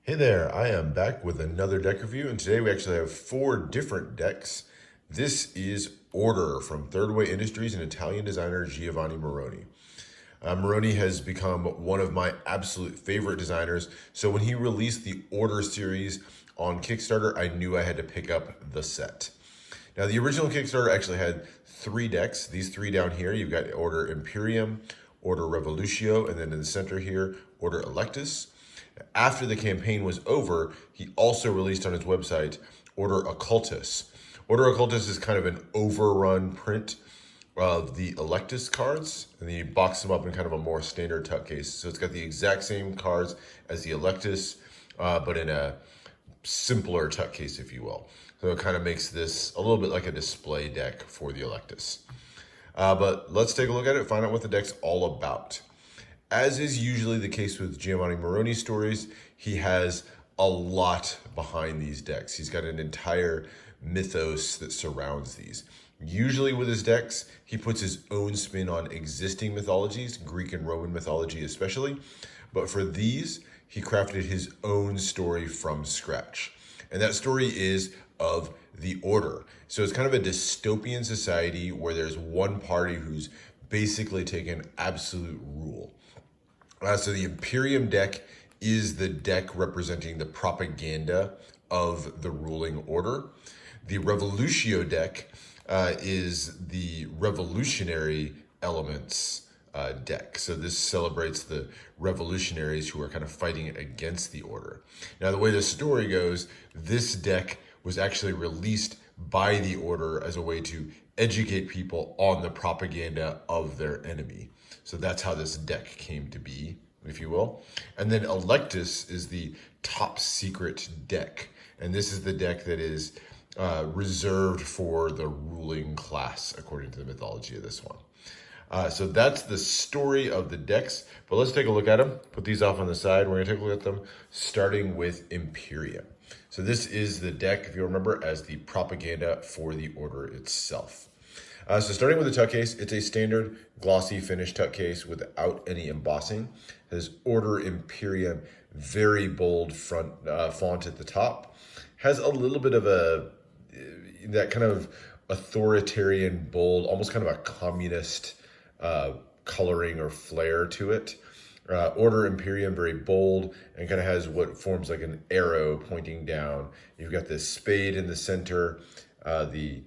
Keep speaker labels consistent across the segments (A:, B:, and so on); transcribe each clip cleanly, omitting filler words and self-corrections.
A: Hey there, I am back with another deck review, and today we actually have 4 different decks. This is Order from Thirdway Industries and Italian designer Giovanni Meroni. Meroni has become one of my absolute favorite designers, so when he released the Order series on Kickstarter, I knew I had to pick up the set. Now, the original Kickstarter actually had 3 decks. These 3 down here, you've got Order Imperium, Order Revolutio, and then in the center here, Order Electus. After the campaign was over, he also released on his website Order Occultus. Order Occultus is kind of an overrun print of the Electus cards, and then you box them up in kind of a more standard tuck case. So it's got the exact same cards as the Electus, but in a simpler tuck case, if you will. So it kind of makes this a little bit like a display deck for the Electus. But let's take a look at it, find out what the deck's all about. As is usually the case with Giovanni Meroni stories, he has a lot behind these decks. He's got an entire mythos that surrounds these. Usually with his decks, he puts his own spin on existing mythologies, Greek and Roman mythology especially. But for these, he crafted his own story from scratch. And that story is of the Order. So it's kind of a dystopian society where there's one party who's basically taken absolute rule. So the Imperium deck is the deck representing the propaganda of the ruling order. The Revolutio deck is the revolutionary elements deck. So this celebrates the revolutionaries who are kind of fighting against the order. Now, the way the story goes, this deck was actually released by the order as a way to educate people on the propaganda of their enemy. So that's how this deck came to be, if you will. And then Electus is the top secret deck. And this is the deck that is reserved for the ruling class, according to the mythology of this one. So that's the story of the decks. But let's take a look at them. Put these off on the side. We're going to take a look at them, starting with Imperia. So this is the deck, if you remember, as the propaganda for the order itself. So starting with the tuck case, it's a standard glossy finish tuck case without any embossing. It has Order Imperium, very bold front font at the top. Has a little bit of that kind of authoritarian, bold, almost kind of a communist coloring or flair to it. Order Imperium, very bold, and kind of has what forms like an arrow pointing down. You've got this spade in the center, the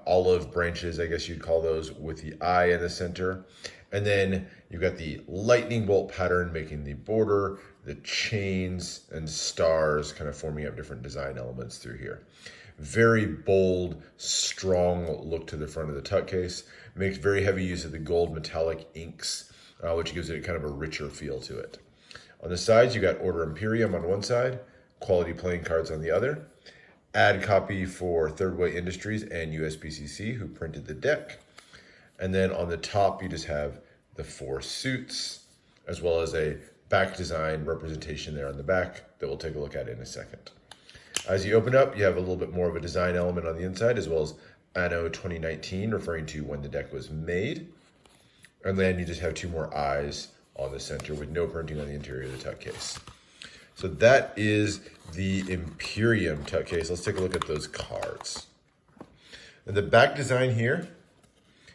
A: olive branches, I guess you'd call those, with the eye in the center. And then you've got the lightning bolt pattern making the border, the chains and stars kind of forming up different design elements through here. Very bold, strong look to the front of the tuck case. Makes very heavy use of the gold metallic inks, which gives it kind of a richer feel to it. On the sides, you got Order Imperium on one side, quality playing cards on the other. Ad copy for Thirdway Industries and USPCC, who printed the deck. And then on the top, you just have the 4 suits, as well as a back design representation there on the back that we'll take a look at in a second. As you open up, you have a little bit more of a design element on the inside, as well as Anno 2019, referring to when the deck was made. And then you just have 2 more eyes on the center with no printing on the interior of the tuck case. So that is the Imperium tuck case. Let's take a look at those cards. And the back design here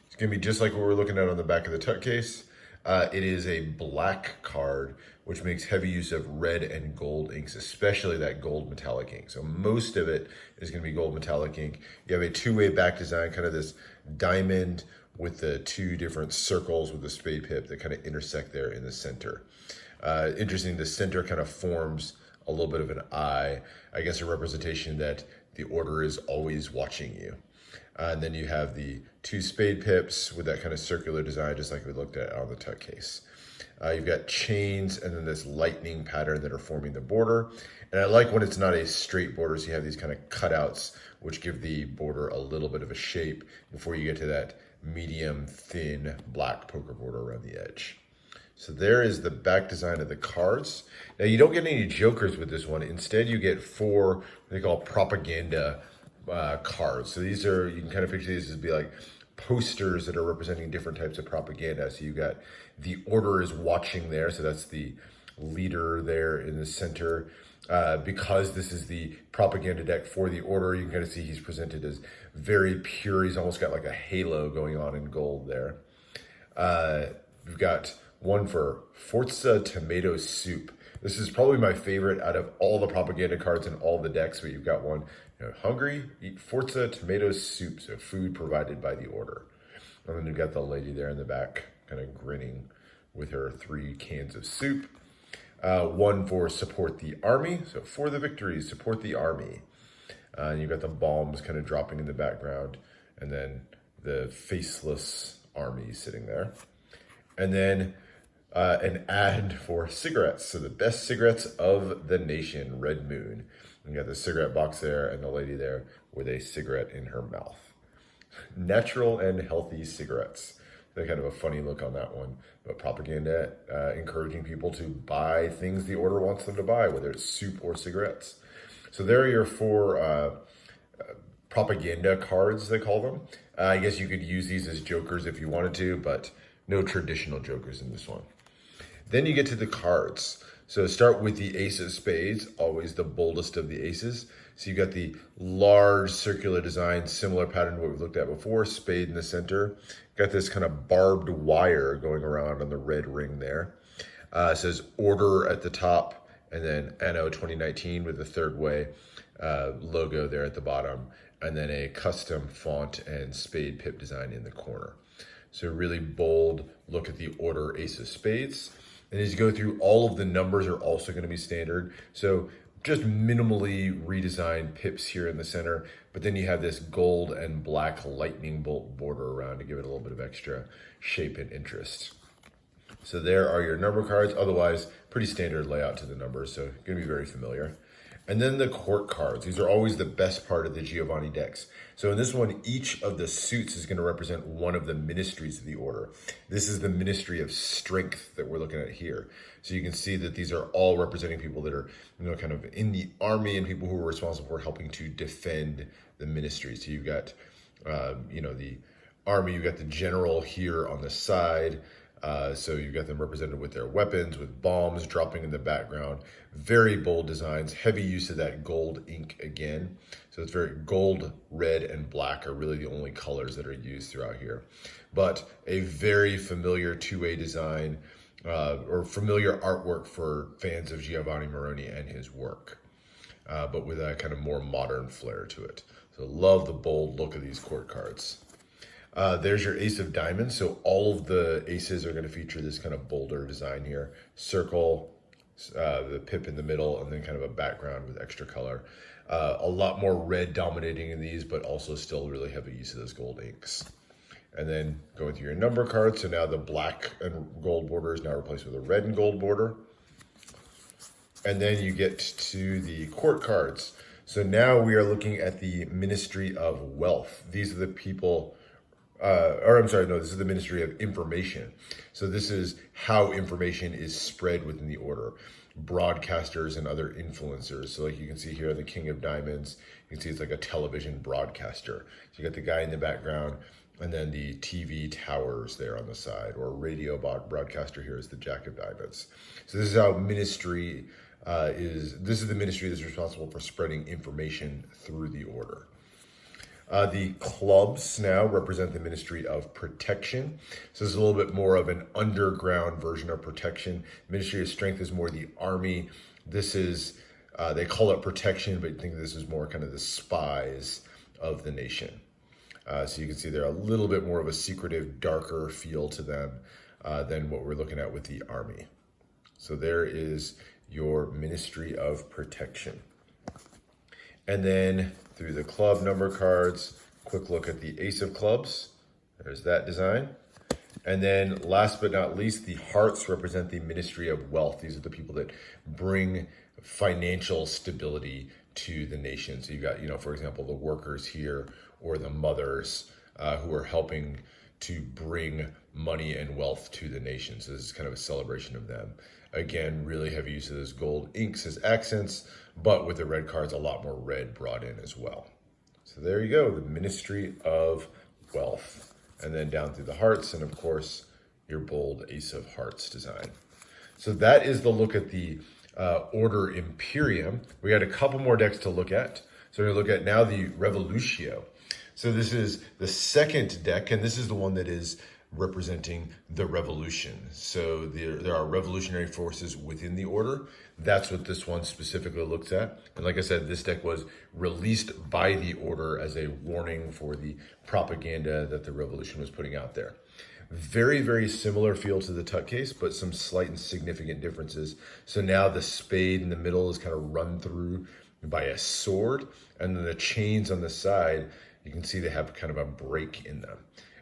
A: is going to be just like what we're looking at on the back of the tuck case. It is a black card, which makes heavy use of red and gold inks, especially that gold metallic ink. So most of it is going to be gold metallic ink. You have a 2-way back design, kind of this diamond with the 2 different circles with the spade pip that kind of intersect there in the center. Interesting, the center kind of forms a little bit of an eye, I guess a representation that the order is always watching you. And then you have the 2 spade pips with that kind of circular design, just like we looked at on the tuck case. You've got chains and then this lightning pattern that are forming the border. And I like when it's not a straight border, so you have these kind of cutouts, which give the border a little bit of a shape before you get to that medium thin black poker border around the edge. So there is the back design of the cards. Now, you don't get any jokers with this one. Instead, you get 4, what they call propaganda cards. So these are, you can kind of picture these as be like posters that are representing different types of propaganda. So you got the order is watching there. So that's the leader there in the center. Because this is the propaganda deck for the order, you can kind of see he's presented as very pure. He's almost got like a halo going on in gold there. We've got one for Forza Tomato Soup. This is probably my favorite out of all the propaganda cards in all the decks, but you've got one, hungry, eat Forza Tomato Soup, so food provided by the order. And then you've got the lady there in the back kind of grinning with her 3 cans of soup. One for support the army, so for the victory, support the army. And you've got the bombs kind of dropping in the background, and then the faceless army sitting there. And then an ad for cigarettes, so the best cigarettes of the nation, Red Moon. And you got the cigarette box there and the lady there with a cigarette in her mouth. Natural and healthy cigarettes. They're kind of a funny look on that one, but propaganda encouraging people to buy things the order wants them to buy, whether it's soup or cigarettes. So there are your 4 propaganda cards, they call them. I guess you could use these as jokers if you wanted to, but no traditional jokers in this one. Then you get to the cards. So start with the Ace of Spades, always the boldest of the aces. So you got the large circular design, similar pattern to what we looked at before, spade in the center. Got this kind of barbed wire going around on the red ring there. It says order at the top, and then Anno 2019 with the Thirdway logo there at the bottom, and then a custom font and spade pip design in the corner. So really bold look at the order Ace of Spades. And as you go through, all of the numbers are also going to be standard. So just minimally redesigned pips here in the center, but then you have this gold and black lightning bolt border around to give it a little bit of extra shape and interest. So there are your number cards. Otherwise, pretty standard layout to the numbers, so going to be very familiar. And then the court cards. These are always the best part of the Giovanni decks. So in this one, each of the suits is going to represent one of the ministries of the order. This is the ministry of strength that we're looking at here. So you can see that these are all representing people that are, kind of in the army and people who are responsible for helping to defend the ministry. So you've got, the army, you've got the general here on the side. So you've got them represented with their weapons, with bombs dropping in the background. Very bold designs, heavy use of that gold ink again. So it's very gold, red, and black are really the only colors that are used throughout here. But a very familiar two-way design or familiar artwork for fans of Giovanni Meroni and his work, but with a kind of more modern flair to it. So love the bold look of these court cards. There's your Ace of Diamonds. So all of the aces are going to feature this kind of bolder design here. Circle, the pip in the middle, and then kind of a background with extra color. A lot more red dominating in these, but also still really heavy use of those gold inks. And then going through your number cards. So now the black and gold border is now replaced with a red and gold border. And then you get to the court cards. So now we are looking at the Ministry of Wealth. These are the people... this is the Ministry of Information. So this is how information is spread within the order. Broadcasters and other influencers. So like you can see here, the King of Diamonds, you can see it's like a television broadcaster. So you got the guy in the background, and then the TV towers there on the side, or radio broadcaster here is the Jack of Diamonds. So this is how ministry this is the ministry that's responsible for spreading information through the order. The clubs now represent the Ministry of Protection. So this is a little bit more of an underground version of protection. Ministry of Strength is more the army. This is, they call it protection, but you think this is more kind of the spies of the nation. So you can see they're a little bit more of a secretive, darker feel to them than what we're looking at with the army. So there is your Ministry of Protection. And then through the club number cards, quick look at the Ace of Clubs. There's that design. And then last but not least, the hearts represent the Ministry of Wealth. These are the people that bring financial stability to the nation. So you've got, for example, the workers here or the mothers who are helping to bring money and wealth to the nation. So this is kind of a celebration of them. Again, really heavy use of those gold inks as accents, but with the red cards, a lot more red brought in as well. So there you go, the Ministry of Wealth. And then down through the hearts, and of course, your bold Ace of Hearts design. So that is the look at the Order Imperium. We got a couple more decks to look at. So we're going to look at now the Revolutio. So this is the second deck, and this is the one that is representing the revolution. So there are revolutionary forces within the order. That's what this one specifically looks at. And like I said, this deck was released by the order as a warning for the propaganda that the revolution was putting out there. Very, very similar feel to the Tuck case, but some slight and significant differences. So now the spade in the middle is kind of run through by a sword, and then the chains on the side, you can see they have kind of a break in them.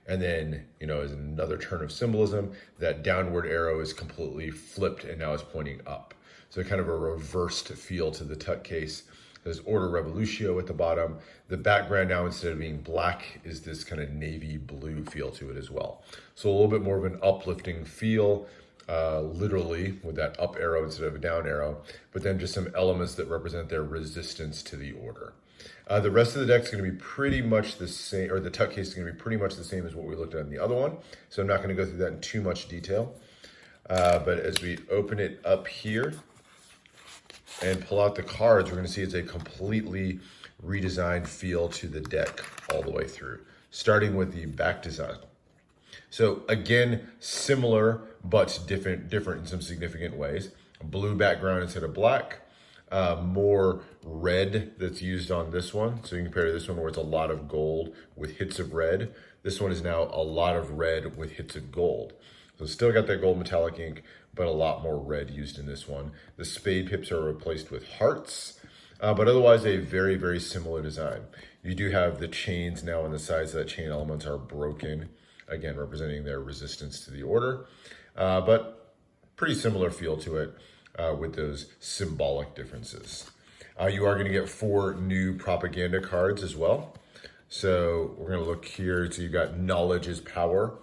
A: And then, as another turn of symbolism, that downward arrow is completely flipped and now it's pointing up. So kind of a reversed feel to the Tuck case. There's Order Revolutio at the bottom. The background now, instead of being black, is this kind of navy blue feel to it as well. So a little bit more of an uplifting feel, literally with that up arrow instead of a down arrow, but then just some elements that represent their resistance to the order. The rest of the deck is going to be pretty much the same, or the Tuck case is going to be pretty much the same as what we looked at in the other one. So I'm not going to go through that in too much detail. But as we open it up here and pull out the cards, we're going to see it's a completely redesigned feel to the deck all the way through, starting with the back design. So again, similar, but different in some significant ways. A blue background instead of black. More red that's used on this one. So you can compare to this one where it's a lot of gold with hits of red. This one is now a lot of red with hits of gold. So still got that gold metallic ink, but a lot more red used in this one. The spade pips are replaced with hearts, but otherwise a very, very similar design. You do have the chains now on the sides of that chain elements are broken, again, representing their resistance to the order, but pretty similar feel to it. With those symbolic differences. You are going to get 4 new propaganda cards as well. So we're going to look here. So you've got Knowledge is Power.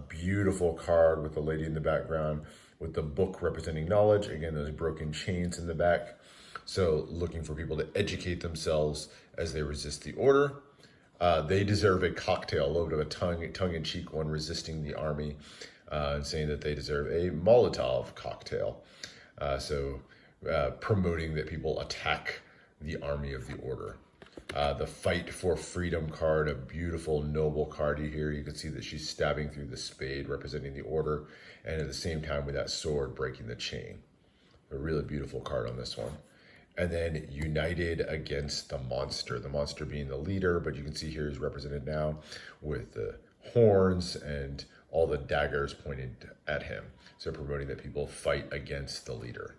A: Beautiful card with the lady in the background with the book representing knowledge. Again, those broken chains in the back. So looking for people to educate themselves as they resist the order. They deserve a cocktail, a little bit of a tongue-in-cheek one, resisting the army, and saying that they deserve a Molotov cocktail. Promoting that people attack the army of the order. The Fight for Freedom card, a beautiful, noble card here. You can see that she's stabbing through the spade, representing the order, and at the same time with that sword breaking the chain. A really beautiful card on this one. And then United Against the monster being the leader, but you can see here he's represented now with the horns and all the daggers pointed at him. So promoting that people fight against the leader.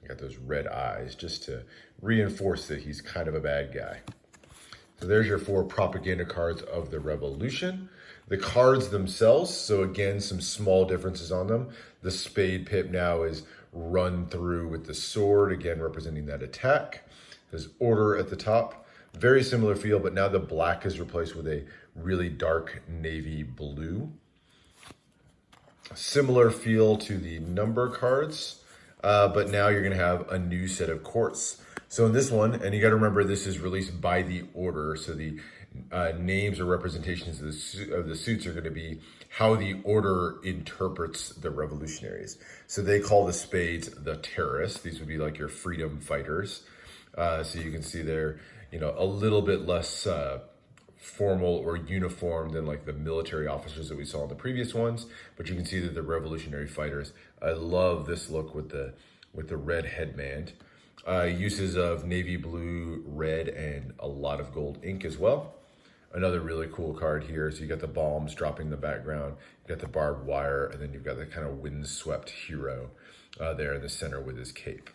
A: You got those red eyes just to reinforce that he's kind of a bad guy. So there's your 4 propaganda cards of the revolution. The cards themselves, so again, some small differences on them. The spade pip now is run through with the sword, again, representing that attack. There's order at the top. Very similar feel, but now the black is replaced with a really dark navy blue. Similar feel to the number cards, but now you're going to have a new set of courts. So in this one, and you got to remember this is released by the order, so the names or representations of the suits are going to be how the order interprets the revolutionaries. So they call the spades the terrorists. These would be like your freedom fighters. So you can see they're, a little bit less formal or uniform than like the military officers that we saw in the previous ones, but you can see that the revolutionary fighters. I love this look with the red headband. Uses of navy blue, red, and a lot of gold ink as well. Another really cool card here. So you got the bombs dropping in the background, you got the barbed wire, and then you've got the kind of windswept hero there in the center with his cape.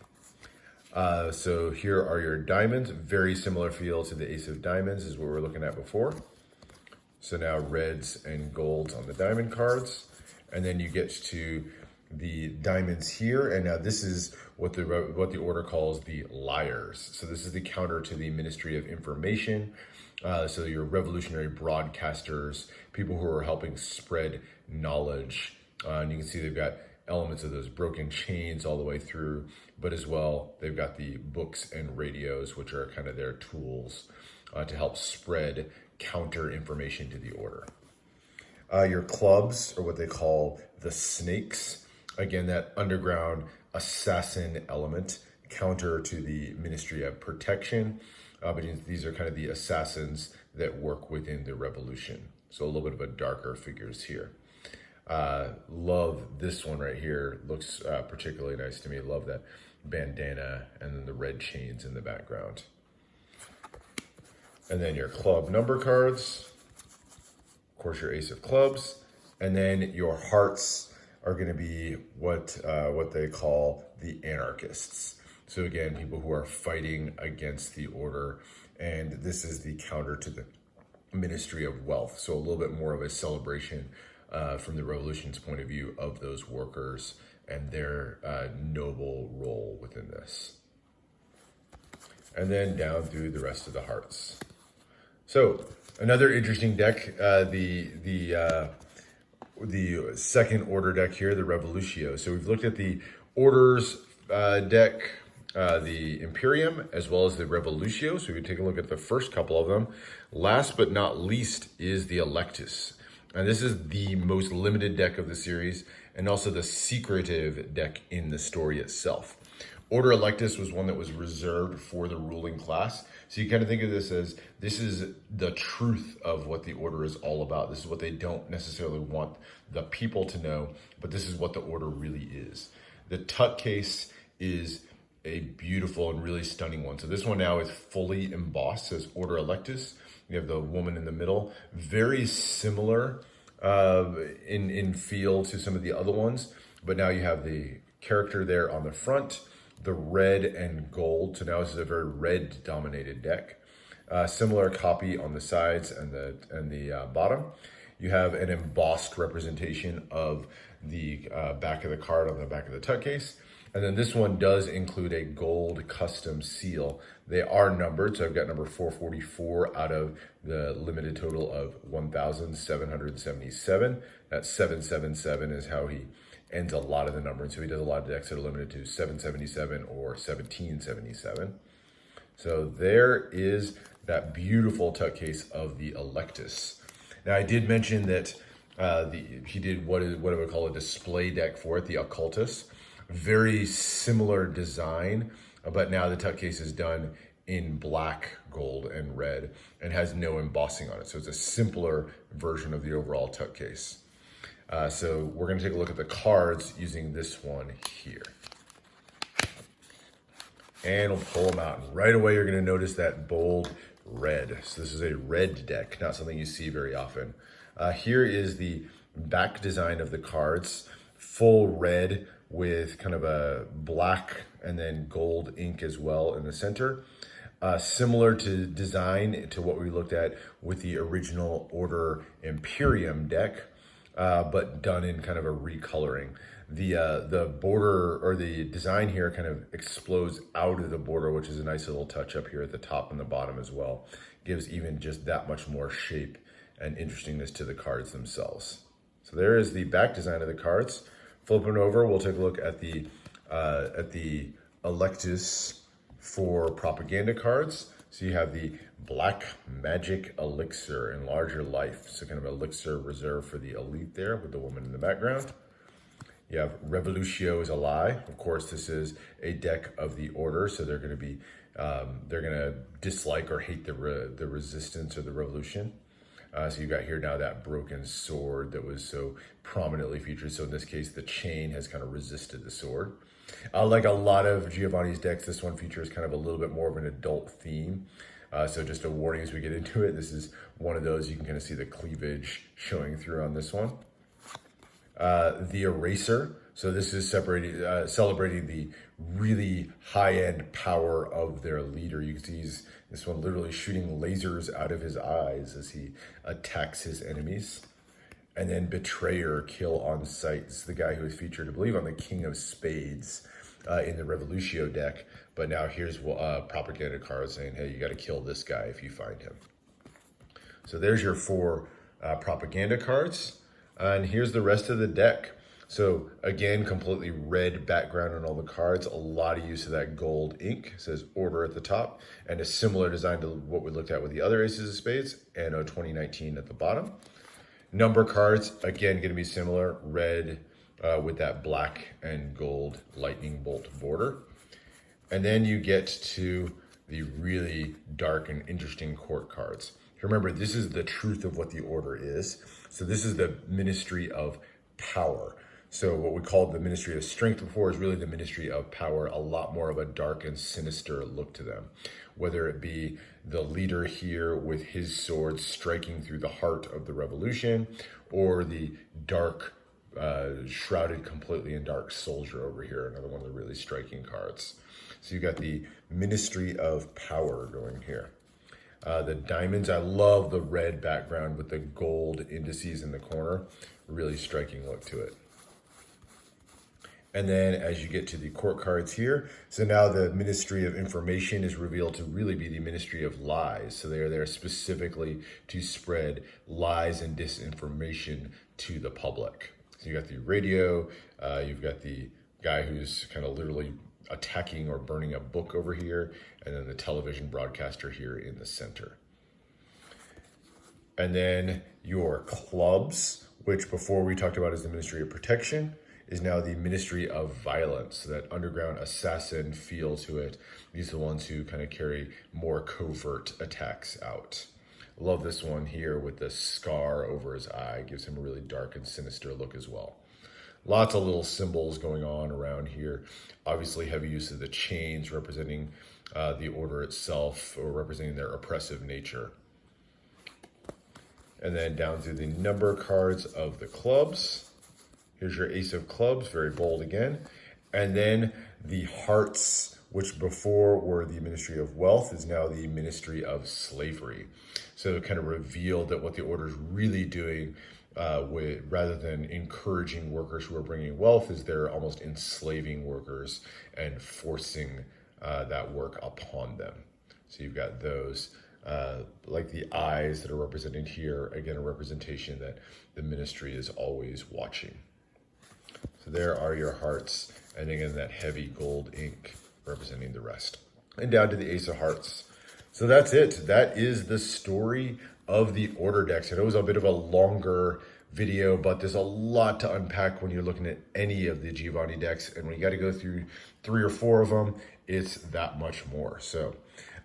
A: So here are your diamonds. Very similar feel to the Ace of Diamonds is what we were looking at before. So now reds and golds on the diamond cards. And then you get to the diamonds here. And now this is what the order calls the liars. So this is the counter to the Ministry of Information. So your revolutionary broadcasters, people who are helping spread knowledge. And you can see they've got elements of those broken chains all the way through, but as well, they've got the books and radios, which are kind of their tools to help spread counter information to the order. Your clubs are what they call the snakes. Again, that underground assassin element, counter to the Ministry of Protection. But these are kind of the assassins that work within the revolution. So a little bit of a darker figures here. Love this one right here. Looks particularly nice to me. Love that bandana and then the red chains in the background. And then your club number cards. Of course, your ace of clubs. And then your hearts are going to be what they call the anarchists. So again, people who are fighting against the order. And this is the counter to the Ministry of Wealth. So a little bit more of a celebration from the revolution's point of view of those workers and their noble role within this. And then down through the rest of the hearts. So another interesting deck, the second order deck here, the Revolutio. So we've looked at the orders deck, the Imperium, as well as the Revolutio. So we can take a look at the first couple of them. Last but not least is the Electus. And this is the most limited deck of the series and also the secretive deck in the story itself. Order Electus was one that was reserved for the ruling class. So you kind of think of this as, this is the truth of what the order is all about. This is what they don't necessarily want the people to know, but this is what the order really is. The Tut case is a beautiful and really stunning one. So this one now is fully embossed, says Order Electus. You have the woman in the middle, very similar in feel to some of the other ones, but now you have the character there on the front, the red and gold. So now this is a very red dominated deck. Similar copy on the sides and the bottom. You have an embossed representation of the back of the card on the back of the Tut case. And then this one does include a gold custom seal. They are numbered, so I've got number 444 out of the limited total of 1,777. That 777 is how he ends a lot of the numbering. So he does a lot of decks that are limited to 777 or 1777. So there is that beautiful Tut case of the Electus. Now I did mention that he did what I would call a display deck for it, the Occultus. Very similar design, but now the Tut case is done in black, gold, and red and has no embossing on it. So it's a simpler version of the overall Tut case. So we're going to take a look at the cards using this one here. And we'll pull them out. And right away, you're going to notice that bold red. So this is a red deck, not something you see very often. Here is the back design of the cards, full red with kind of a black and then gold ink as well in the center. Similar to design to what we looked at with the original Order Imperium deck, but done in kind of a recoloring. The border or the design here kind of explodes out of the border, which is a nice little touch up here at the top and the bottom as well. Gives even just that much more shape and interestingness to the cards themselves. So there is the back design of the cards. Flipping over, we'll take a look at the Electus for propaganda cards. So you have the Black Magic Elixir, Enlarge Your Life. So kind of elixir reserved for the elite there with the woman in the background. You have Revolutio is a lie. Of course, this is a deck of the order, so they're going to be they're going to dislike or hate the resistance or the revolution. So you've got here now that broken sword that was so prominently featured. So in this case, the chain has kind of resisted the sword. Like a lot of Giovanni's decks, this one features kind of a little bit more of an adult theme. So just a warning as we get into it, this is one of those, you can kind of see the cleavage showing through on this one. The Eraser. So this is celebrating the really high-end power of their leader. You can see this one literally shooting lasers out of his eyes as he attacks his enemies. And then Betrayer, Kill on Sight. This is the guy who was featured, I believe, on the King of Spades in the Revolutio deck. But now here's propaganda cards saying, hey, you got to kill this guy if you find him. So there's your 4 propaganda cards. And here's the rest of the deck. So again, completely red background on all the cards. A lot of use of that gold ink. It says Order at the top. And a similar design to what we looked at with the other Aces of Spades. Anno 2019 at the bottom. Number cards, again, going to be similar. Red with that black and gold lightning bolt border. And then you get to the really dark and interesting court cards. Remember, this is the truth of what the order is. So this is the Ministry of Power. So what we called the Ministry of Strength before is really the Ministry of Power, a lot more of a dark and sinister look to them. Whether it be the leader here with his sword striking through the heart of the revolution, or the dark, shrouded completely in dark soldier over here, another one of the really striking cards. So you got the Ministry of Power going here. The diamonds, I love the red background with the gold indices in the corner. Really striking look to it. And then as you get to the court cards here, so now the Ministry of Information is revealed to really be the Ministry of Lies. So they are there specifically to spread lies and disinformation to the public. So you got the radio, you've got the guy who's kind of literally attacking or burning a book over here, and then the television broadcaster here in the center. And then your clubs, which before we talked about as the Ministry of Protection, is now the Ministry of Violence. So that underground assassin feel to it. These are the ones who kind of carry more covert attacks out. Love this one here with the scar over his eye. Gives him a really dark and sinister look as well. Lots of little symbols going on around here. Obviously heavy use of the chains representing the order itself, or representing their oppressive nature. And then down through the number cards of the clubs. Here's your Ace of Clubs, very bold again. And then the hearts, which before were the Ministry of Wealth, is now the Ministry of Slavery. So it kind of revealed that what the order is really doing, rather than encouraging workers who are bringing wealth, is they're almost enslaving workers and forcing that work upon them. So you've got those, like the eyes that are represented here, again, a representation that the ministry is always watching. So there are your hearts, and again, that heavy gold ink representing the rest. And down to the Ace of Hearts. So that's it. That is the story of the order decks. I know it was a bit of a longer video, but there's a lot to unpack when you're looking at any of the Giovanni decks. And when you got to go through 3 or 4 of them, it's that much more. So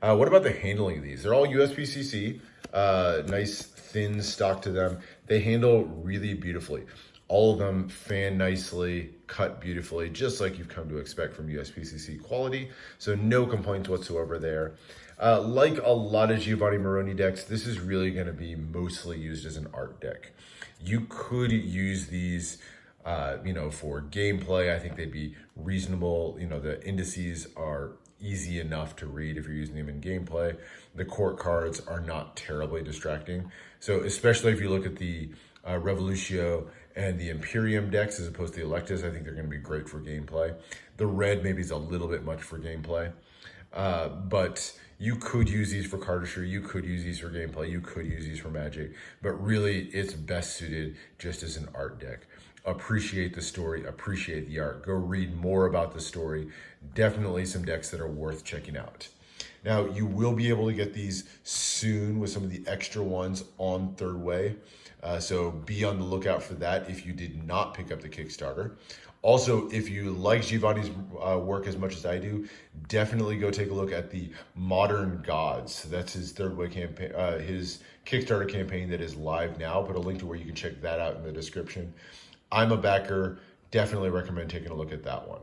A: what about the handling of these? They're all USPCC, nice thin stock to them. They handle really beautifully. All of them fan nicely, cut beautifully, just like you've come to expect from USPCC quality. So no complaints whatsoever there. Like a lot of Giovanni Meroni decks, this is really going to be mostly used as an art deck. You could use these, for gameplay. I think they'd be reasonable. The indices are easy enough to read if you're using them in gameplay. The court cards are not terribly distracting. So especially if you look at the Revolutio and the Imperium decks as opposed to the Electus, I think they're going to be great for gameplay. The red maybe is a little bit much for gameplay, but you could use these for cardistry, you could use these for gameplay, you could use these for magic, but really it's best suited just as an art deck. Appreciate the story, appreciate the art, go read more about the story. Definitely some decks that are worth checking out. Now, you will be able to get these soon with some of the extra ones on Thirdway. So be on the lookout for that if you did not pick up the Kickstarter. Also, if you like Giovanni's work as much as I do, definitely go take a look at the Modern Gods. So that's his Thirdway campaign, his Kickstarter campaign that is live now. Put a link to where you can check that out in the description. I'm a backer. Definitely recommend taking a look at that one.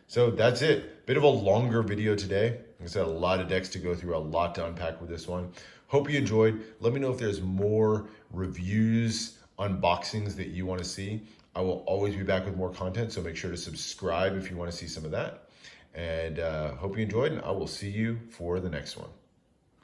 A: So that's it. Bit of a longer video today. Like I said, a lot of decks to go through, a lot to unpack with this one. Hope you enjoyed. Let me know if there's more reviews, unboxings that you want to see. I will always be back with more content, so make sure to subscribe if you want to see some of that. And hope you enjoyed, and I will see you for the next one.